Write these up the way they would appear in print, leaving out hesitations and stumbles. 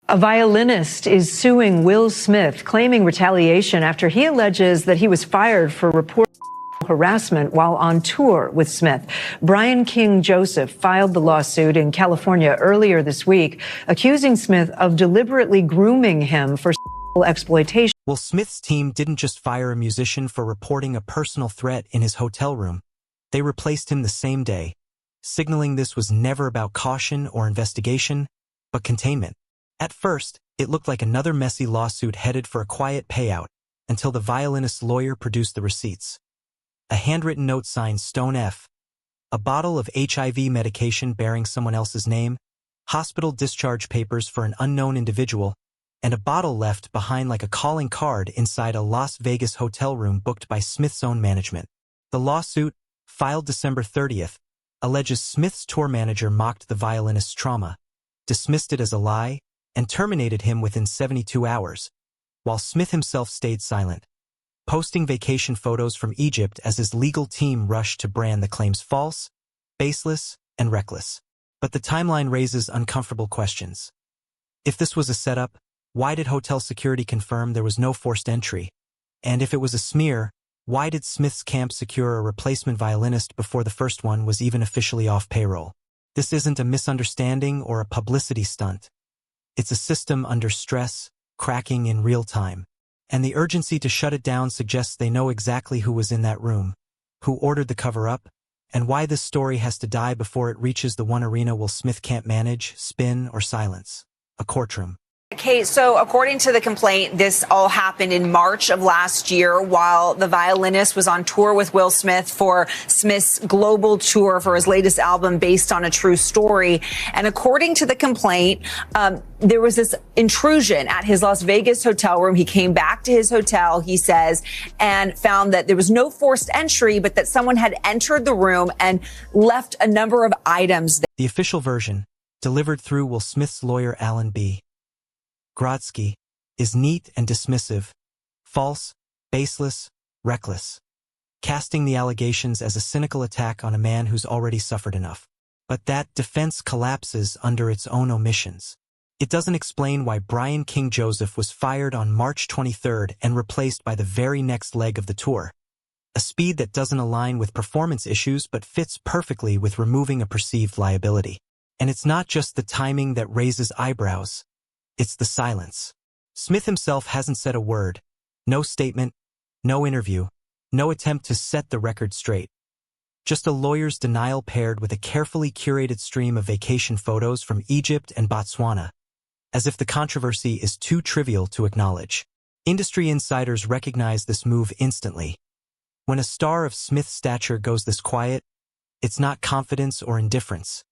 A violinist is suing Will Smith, claiming retaliation after he alleges that he was fired for reporting harassment while on tour with Smith. Brian King Joseph filed the lawsuit in California earlier this week, accusing Smith of deliberately grooming him for sexual exploitation. Will Smith's team didn't just fire a musician for reporting a personal threat in his hotel room. They replaced him the same day, signaling this was never about caution or investigation, but containment. At first, it looked like another messy lawsuit headed for a quiet payout until the violinist's lawyer produced the receipts. A handwritten note signed Stone F, a bottle of HIV medication bearing someone else's name, hospital discharge papers for an unknown individual, and a bottle left behind like a calling card inside a Las Vegas hotel room booked by Smith's own management. The lawsuit, filed December 30th, alleges Smith's tour manager mocked the violinist's trauma, dismissed it as a lie, and terminated him within 72 hours, while Smith himself stayed silent, posting vacation photos from Egypt as his legal team rushed to brand the claims false, baseless, and reckless. But the timeline raises uncomfortable questions. If this was a setup, why did hotel security confirm there was no forced entry? And if it was a smear, why did Smith's camp secure a replacement violinist before the first one was even officially off payroll? This isn't a misunderstanding or a publicity stunt. It's a system under stress, cracking in real time. And the urgency to shut it down suggests they know exactly who was in that room, who ordered the cover-up, and why this story has to die before it reaches the one arena Will Smith can't manage, spin, or silence: a courtroom. Okay, so according to the complaint, this all happened in March of last year while the violinist was on tour with Will Smith for Smith's global tour for his latest album based on a true story. And according to the complaint, there was this intrusion at his Las Vegas hotel room. He came back to his hotel, he says, and found that there was no forced entry, but that someone had entered the room and left a number of items there. The official version, delivered through Will Smith's lawyer Alan B. Grodsky, is neat and dismissive, false, baseless, reckless, casting the allegations as a cynical attack on a man who's already suffered enough. But that defense collapses under its own omissions. It doesn't explain why Brian King Joseph was fired on March 23rd and replaced by the very next leg of the tour, a speed that doesn't align with performance issues but fits perfectly with removing a perceived liability. And it's not just the timing that raises eyebrows. It's the silence. Smith himself hasn't said a word. No statement, no interview, no attempt to set the record straight. Just a lawyer's denial paired with a carefully curated stream of vacation photos from Egypt and Botswana, as if the controversy is too trivial to acknowledge. Industry insiders recognize this move instantly. When a star of Smith's stature goes this quiet, it's not confidence or indifference.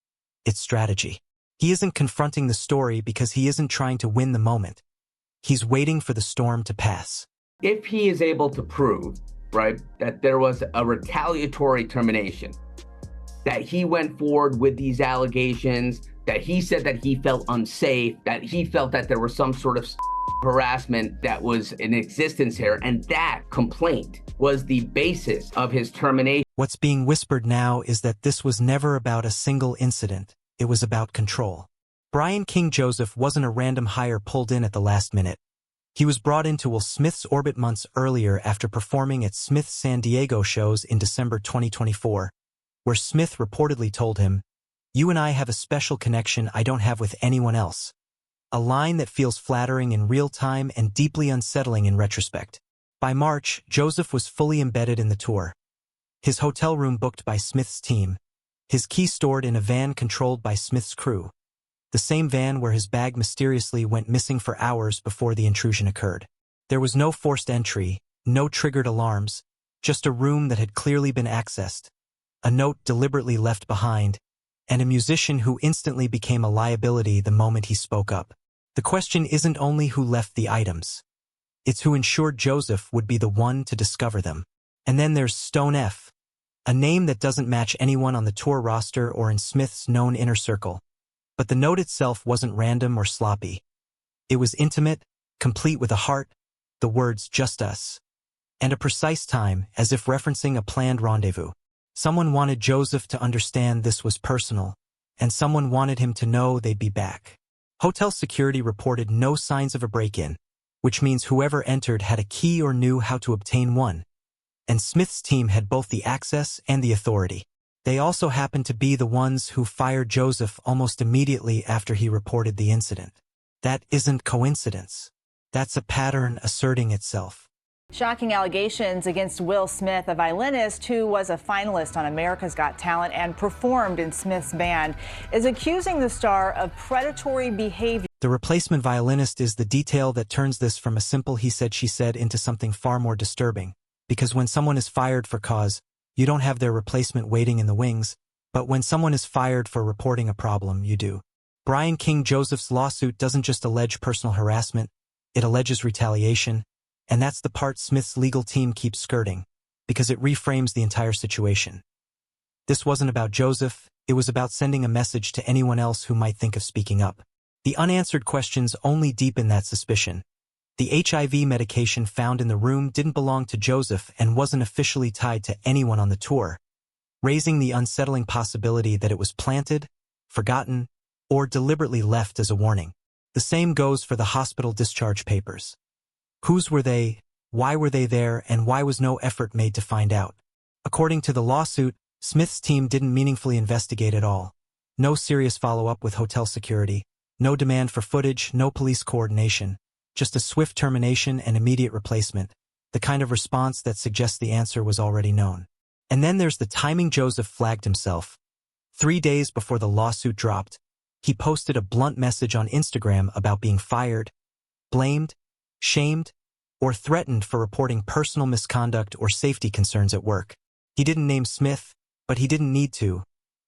It's strategy. He isn't confronting the story because he isn't trying to win the moment. He's waiting for the storm to pass. If he is able to prove, right, that there was a retaliatory termination, that he went forward with these allegations, that he said that he felt unsafe, that he felt that there was some sort of harassment that was in existence here, and that complaint was the basis of his termination. What's being whispered now is that this was never about a single incident. It was about control. Brian King Joseph wasn't a random hire pulled in at the last minute. He was brought into Will Smith's orbit months earlier after performing at Smith's San Diego shows in December 2024, where Smith reportedly told him, "You and I have a special connection I don't have with anyone else." A line that feels flattering in real time and deeply unsettling in retrospect. By March, Joseph was fully embedded in the tour. His hotel room booked by Smith's team. His key stored in a van controlled by Smith's crew, the same van where his bag mysteriously went missing for hours before the intrusion occurred. There was no forced entry, no triggered alarms, just a room that had clearly been accessed, a note deliberately left behind, and a musician who instantly became a liability the moment he spoke up. The question isn't only who left the items. It's who ensured Joseph would be the one to discover them. And then there's Stone F, a name that doesn't match anyone on the tour roster or in Smith's known inner circle. But the note itself wasn't random or sloppy. It was intimate, complete with a heart, the words "just us," and a precise time, as if referencing a planned rendezvous. Someone wanted Joseph to understand this was personal, and someone wanted him to know they'd be back. Hotel security reported no signs of a break-in, which means whoever entered had a key or knew how to obtain one. And Smith's team had both the access and the authority. They also happened to be the ones who fired Joseph almost immediately after he reported the incident. That isn't coincidence. That's a pattern asserting itself. Shocking allegations against Will Smith, a violinist who was a finalist on America's Got Talent and performed in Smith's band, is accusing the star of predatory behavior. The replacement violinist is the detail that turns this from a simple he said she said into something far more disturbing. Because when someone is fired for cause, you don't have their replacement waiting in the wings, but when someone is fired for reporting a problem, you do. Brian King Joseph's lawsuit doesn't just allege personal harassment, it alleges retaliation, and that's the part Smith's legal team keeps skirting, because it reframes the entire situation. This wasn't about Joseph, it was about sending a message to anyone else who might think of speaking up. The unanswered questions only deepen that suspicion. The HIV medication found in the room didn't belong to Joseph and wasn't officially tied to anyone on the tour, raising the unsettling possibility that it was planted, forgotten, or deliberately left as a warning. The same goes for the hospital discharge papers. Whose were they, why were they there, and why was no effort made to find out? According to the lawsuit, Smith's team didn't meaningfully investigate at all. No serious follow-up with hotel security, no demand for footage, no police coordination. Just a swift termination and immediate replacement, the kind of response that suggests the answer was already known. And then there's the timing. Joseph flagged himself. 3 days before the lawsuit dropped, he posted a blunt message on Instagram about being fired, blamed, shamed, or threatened for reporting personal misconduct or safety concerns at work. He didn't name Smith, but he didn't need to.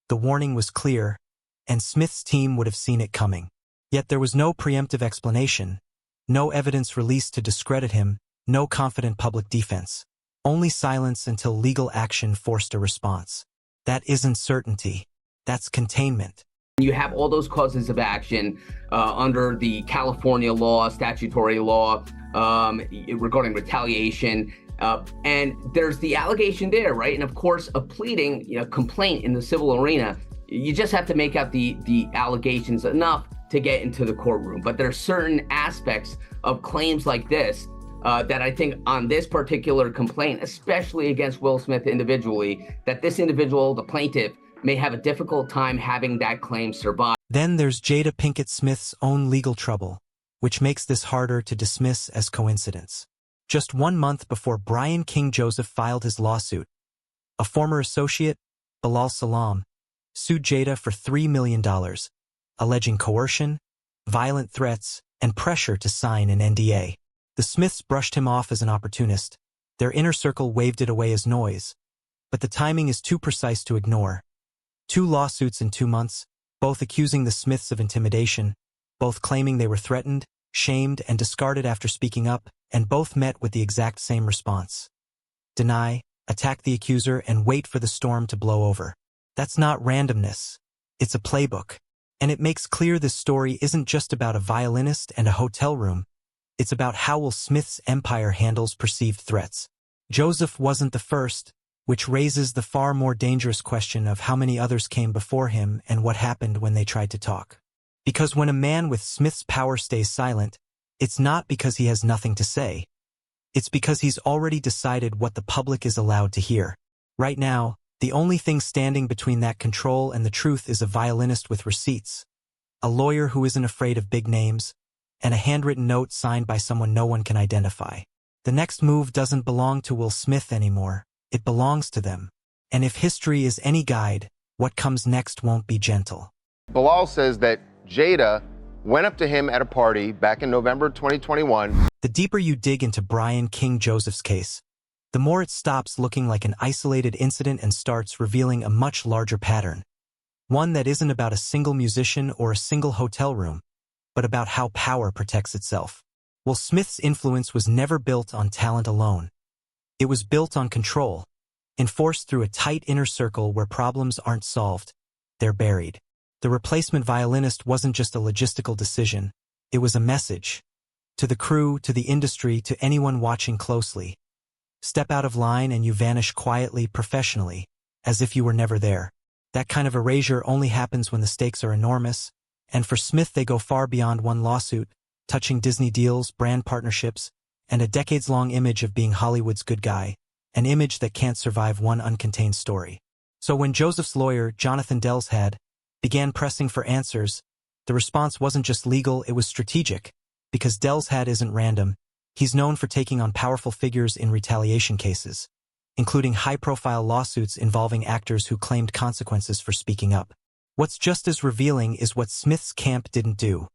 The warning was clear, and Smith's team would have seen it coming. Yet there was no preemptive explanation. No evidence released to discredit him, no confident public defense. Only silence until legal action forced a response. That isn't certainty. That's containment. You have all those causes of action under the California law, statutory law, regarding retaliation. And there's the allegation there, right? And of course, a pleading, complaint in the civil arena, you just have to make out the allegations enough to get into the courtroom. But there are certain aspects of claims like this that I think on this particular complaint, especially against Will Smith individually, that this individual, the plaintiff, may have a difficult time having that claim survive. Then there's Jada Pinkett Smith's own legal trouble, which makes this harder to dismiss as coincidence. Just 1 month before Brian King Joseph filed his lawsuit, a former associate, Bilal Salam, sued Jada for $3 million, alleging coercion, violent threats, and pressure to sign an NDA. The Smiths brushed him off as an opportunist. Their inner circle waved it away as noise. But the timing is too precise to ignore. 2 lawsuits in 2 months, both accusing the Smiths of intimidation, both claiming they were threatened, shamed, and discarded after speaking up, and both met with the exact same response. Deny, attack the accuser, and wait for the storm to blow over. That's not randomness. It's a playbook. And it makes clear this story isn't just about a violinist and a hotel room. It's about how Will Smith's empire handles perceived threats. Joseph wasn't the first, which raises the far more dangerous question of how many others came before him and what happened when they tried to talk. Because when a man with Smith's power stays silent, it's not because he has nothing to say. It's because he's already decided what the public is allowed to hear. Right now, the only thing standing between that control and the truth is a violinist with receipts, a lawyer who isn't afraid of big names, and a handwritten note signed by someone no one can identify. The next move doesn't belong to Will Smith anymore. It belongs to them. And if history is any guide, what comes next won't be gentle. Bilal says that Jada went up to him at a party back in November 2021. The deeper you dig into Brian King Joseph's case, the more it stops looking like an isolated incident and starts revealing a much larger pattern. One that isn't about a single musician or a single hotel room, but about how power protects itself. Will Smith's influence was never built on talent alone. It was built on control, enforced through a tight inner circle where problems aren't solved, they're buried. The replacement violinist wasn't just a logistical decision, it was a message. To the crew, to the industry, to anyone watching closely. Step out of line and you vanish quietly, professionally, as if you were never there. That kind of erasure only happens when the stakes are enormous, And for Smith, they go far beyond one lawsuit, touching Disney deals, brand partnerships, and a decades-long image of being Hollywood's good guy, an image that can't survive one uncontained story. So when Joseph's lawyer, Jonathan Delshead, began pressing for answers, the response wasn't just legal, it was strategic. Because Delshead isn't random, he's known for taking on powerful figures in retaliation cases, including high-profile lawsuits involving actors who claimed consequences for speaking up. What's just as revealing is what Smith's camp didn't do.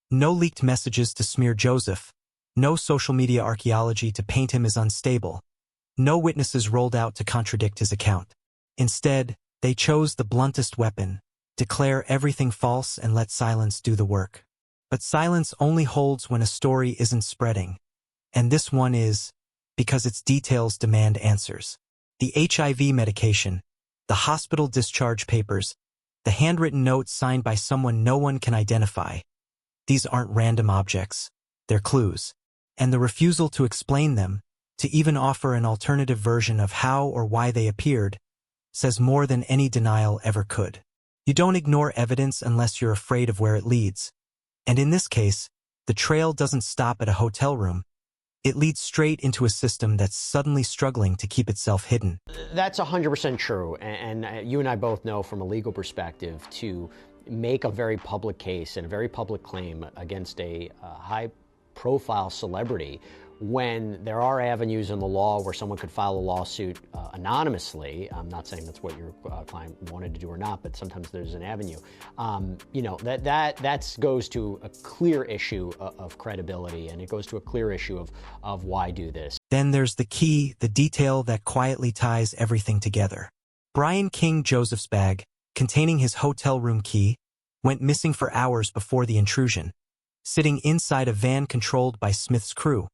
No leaked messages to smear Joseph, no social media archaeology to paint him as unstable, no witnesses rolled out to contradict his account. Instead, they chose the bluntest weapon: declare everything false and let silence do the work. But silence only holds when a story isn't spreading. And this one is, because its details demand answers. The HIV medication, the hospital discharge papers, the handwritten notes signed by someone no one can identify. These aren't random objects, they're clues. And the refusal to explain them, to even offer an alternative version of how or why they appeared, says more than any denial ever could. You don't ignore evidence unless you're afraid of where it leads. And in this case, the trail doesn't stop at a hotel room. It leads straight into a system that's suddenly struggling to keep itself hidden. That's 100% true. And you and I both know from a legal perspective, to make a very public case and a very public claim against a high-profile celebrity, when there are avenues in the law where someone could file a lawsuit anonymously. I'm not saying that's what your client wanted to do or not, but sometimes there's an avenue. You know, that goes to a clear issue of credibility, and it goes to a clear issue of why do this. Then there's the key, the detail that quietly ties everything together. Brian King Joseph's bag, containing his hotel room key, went missing for hours before the intrusion, sitting inside a van controlled by Smith's crew,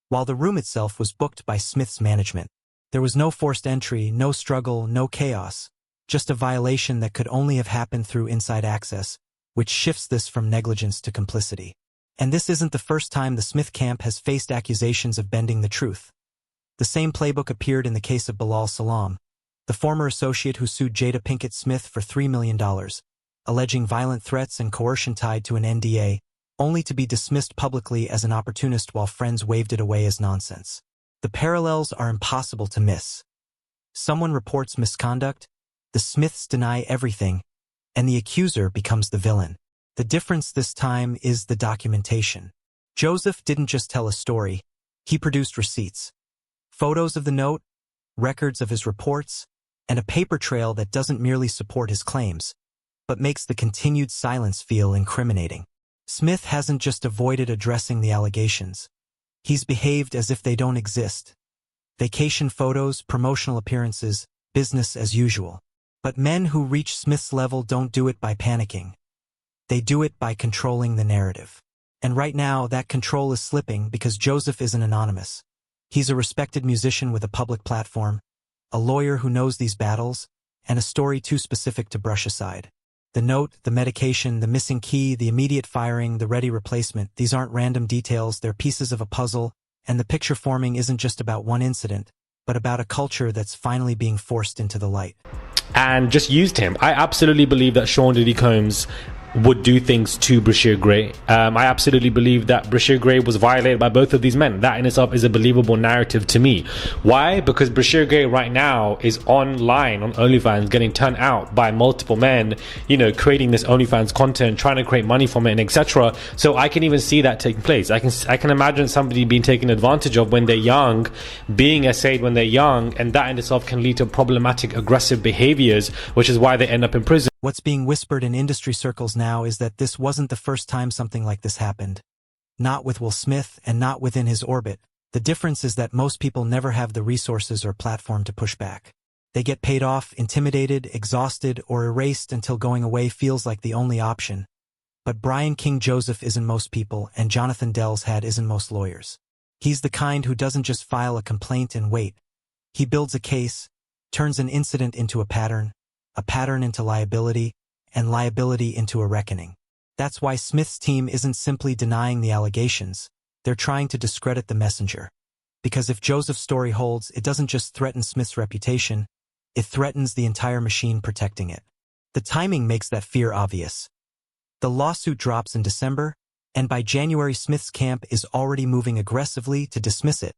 while the room itself was booked by Smith's management. There was no forced entry, no struggle, no chaos, just a violation that could only have happened through inside access, which shifts this from negligence to complicity. And this isn't the first time the Smith camp has faced accusations of bending the truth. The same playbook appeared in the case of Bilal Salam, the former associate who sued Jada Pinkett Smith for $3 million, alleging violent threats and coercion tied to an NDA, only to be dismissed publicly as an opportunist while friends waved it away as nonsense. The parallels are impossible to miss. Someone reports misconduct, the Smiths deny everything, and the accuser becomes the villain. The difference this time is the documentation. Joseph didn't just tell a story, he produced receipts. Photos of the note, records of his reports, and a paper trail that doesn't merely support his claims, but makes the continued silence feel incriminating. Smith hasn't just avoided addressing the allegations. He's behaved as if they don't exist. Vacation photos, promotional appearances, business as usual. But men who reach Smith's level don't do it by panicking. They do it by controlling the narrative. And right now, that control is slipping because Joseph isn't anonymous. He's a respected musician with a public platform, a lawyer who knows these battles, and a story too specific to brush aside. The note, the medication, the missing key, the immediate firing, the ready replacement, these aren't random details, they're pieces of a puzzle, and the picture forming isn't just about one incident, but about a culture that's finally being forced into the light. And just used him. I absolutely believe that Sean Diddy Combs would do things to Brashear Gray. I absolutely believe that Brashear Gray was violated by both of these men. That in itself is a believable narrative to me. Why? Because Brashear Gray right now is online on OnlyFans, getting turned out by multiple men, you know, creating this OnlyFans content, trying to create money from it, and etc. So I can even see that taking place. I can imagine somebody being taken advantage of when they're young, being essayed when they're young, and that in itself can lead to problematic, aggressive behaviors, which is why they end up in prison. What's being whispered in industry circles now is that this wasn't the first time something like this happened. Not with Will Smith and not within his orbit. The difference is that most people never have the resources or platform to push back. They get paid off, intimidated, exhausted, or erased until going away feels like the only option. But Brian King Joseph isn't most people, and Jonathan Delshead isn't most lawyers. He's the kind who doesn't just file a complaint and wait. He builds a case, turns an incident into a pattern into liability, and liability into a reckoning. That's why Smith's team isn't simply denying the allegations, they're trying to discredit the messenger. Because if Joseph's story holds, it doesn't just threaten Smith's reputation, it threatens the entire machine protecting it. The timing makes that fear obvious. The lawsuit drops in December, and by January Smith's camp is already moving aggressively to dismiss it.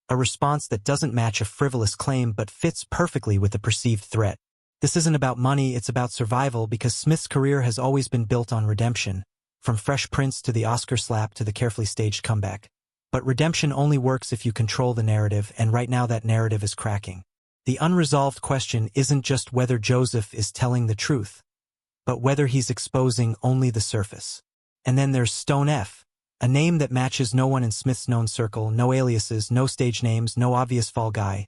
A response that doesn't match a frivolous claim but fits perfectly with the perceived threat. This isn't about money, it's about survival, because Smith's career has always been built on redemption, from Fresh Prince to the Oscar slap to the carefully staged comeback. But redemption only works if you control the narrative, and right now that narrative is cracking. The unresolved question isn't just whether Joseph is telling the truth, but whether he's exposing only the surface. And then there's Stone F, a name that matches no one in Smith's known circle, no aliases, no stage names, no obvious fall guy,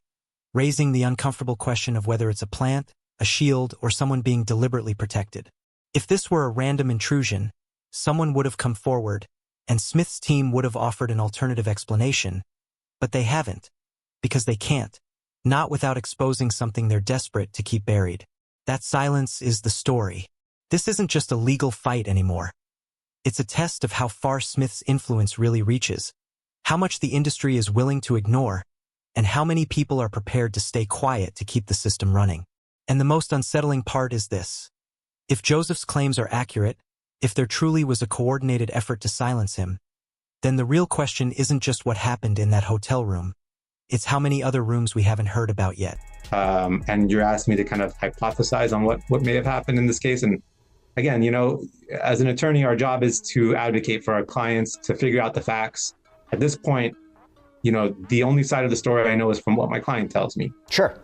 raising the uncomfortable question of whether it's a plant, a shield, or someone being deliberately protected. If this were a random intrusion, someone would have come forward, and Smith's team would have offered an alternative explanation, but they haven't, because they can't, not without exposing something they're desperate to keep buried. That silence is the story. This isn't just a legal fight anymore. It's a test of how far Smith's influence really reaches, how much the industry is willing to ignore, and how many people are prepared to stay quiet to keep the system running. And the most unsettling part is this. If Joseph's claims are accurate, if there truly was a coordinated effort to silence him, then the real question isn't just what happened in that hotel room. It's how many other rooms we haven't heard about yet. And you're asking me to kind of hypothesize on what may have happened in this case. And again, as an attorney, our job is to advocate for our clients, to figure out the facts. At this point, the only side of the story I know is from what my client tells me. Sure.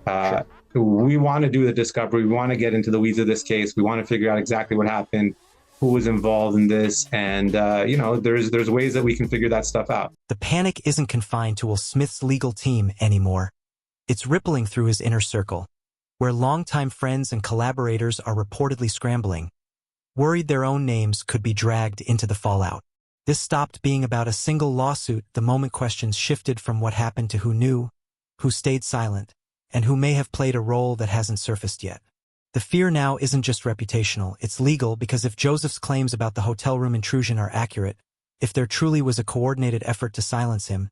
We want to do the discovery. We want to get into the weeds of this case. We want to figure out exactly what happened, who was involved in this. And, there's ways that we can figure that stuff out. The panic isn't confined to Will Smith's legal team anymore. It's rippling through his inner circle, where longtime friends and collaborators are reportedly scrambling, worried their own names could be dragged into the fallout. This stopped being about a single lawsuit the moment questions shifted from what happened to who knew, who stayed silent, and who may have played a role that hasn't surfaced yet. The fear now isn't just reputational, it's legal, because if Joseph's claims about the hotel room intrusion are accurate, if there truly was a coordinated effort to silence him,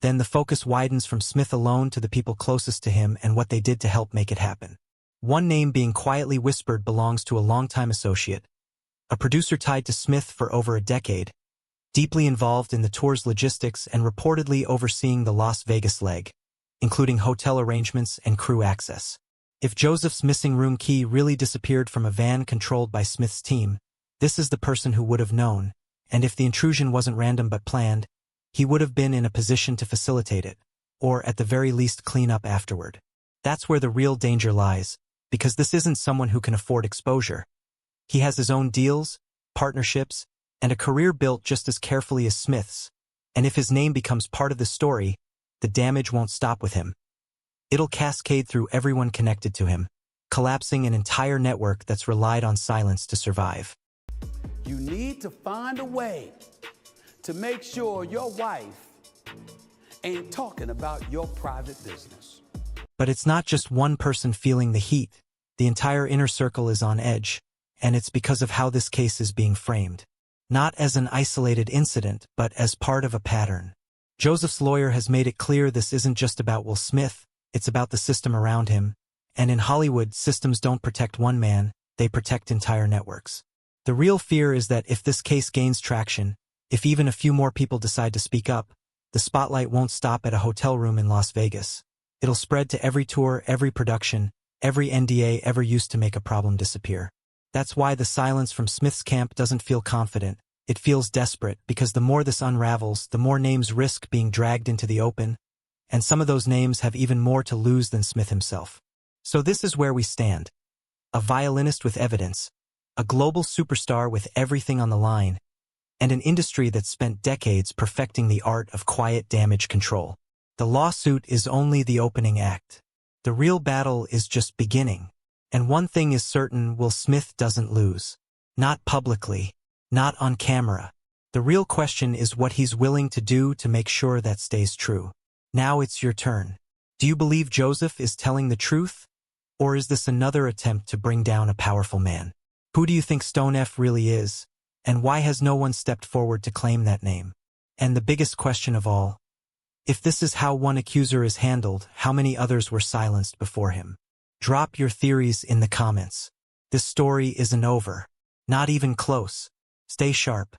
then the focus widens from Smith alone to the people closest to him and what they did to help make it happen. One name being quietly whispered belongs to a longtime associate, a producer tied to Smith for over a decade, deeply involved in the tour's logistics and reportedly overseeing the Las Vegas leg, including hotel arrangements and crew access. If Joseph's missing room key really disappeared from a van controlled by Smith's team, this is the person who would have known, and if the intrusion wasn't random but planned, he would have been in a position to facilitate it, or at the very least clean up afterward. That's where the real danger lies, because this isn't someone who can afford exposure. He has his own deals, partnerships, and a career built just as carefully as Smith's, and if his name becomes part of the story, the damage won't stop with him. It'll cascade through everyone connected to him, collapsing an entire network that's relied on silence to survive. You need to find a way to make sure your wife ain't talking about your private business. But it's not just one person feeling the heat. The entire inner circle is on edge, and it's because of how this case is being framed. Not as an isolated incident, but as part of a pattern. Joseph's lawyer has made it clear this isn't just about Will Smith, it's about the system around him. And in Hollywood, systems don't protect one man, they protect entire networks. The real fear is that if this case gains traction, if even a few more people decide to speak up, the spotlight won't stop at a hotel room in Las Vegas. It'll spread to every tour, every production, every NDA ever used to make a problem disappear. That's why the silence from Smith's camp doesn't feel confident. It feels desperate, because the more this unravels, the more names risk being dragged into the open, and some of those names have even more to lose than Smith himself. So this is where we stand. A violinist with evidence, a global superstar with everything on the line, and an industry that's spent decades perfecting the art of quiet damage control. The lawsuit is only the opening act. The real battle is just beginning. And one thing is certain, Will Smith doesn't lose. Not publicly. Not on camera. The real question is what he's willing to do to make sure that stays true. Now it's your turn. Do you believe Joseph is telling the truth? Or is this another attempt to bring down a powerful man? Who do you think Stone F really is? And why has no one stepped forward to claim that name? And the biggest question of all, if this is how one accuser is handled, how many others were silenced before him? Drop your theories in the comments. This story isn't over. Not even close. Stay sharp.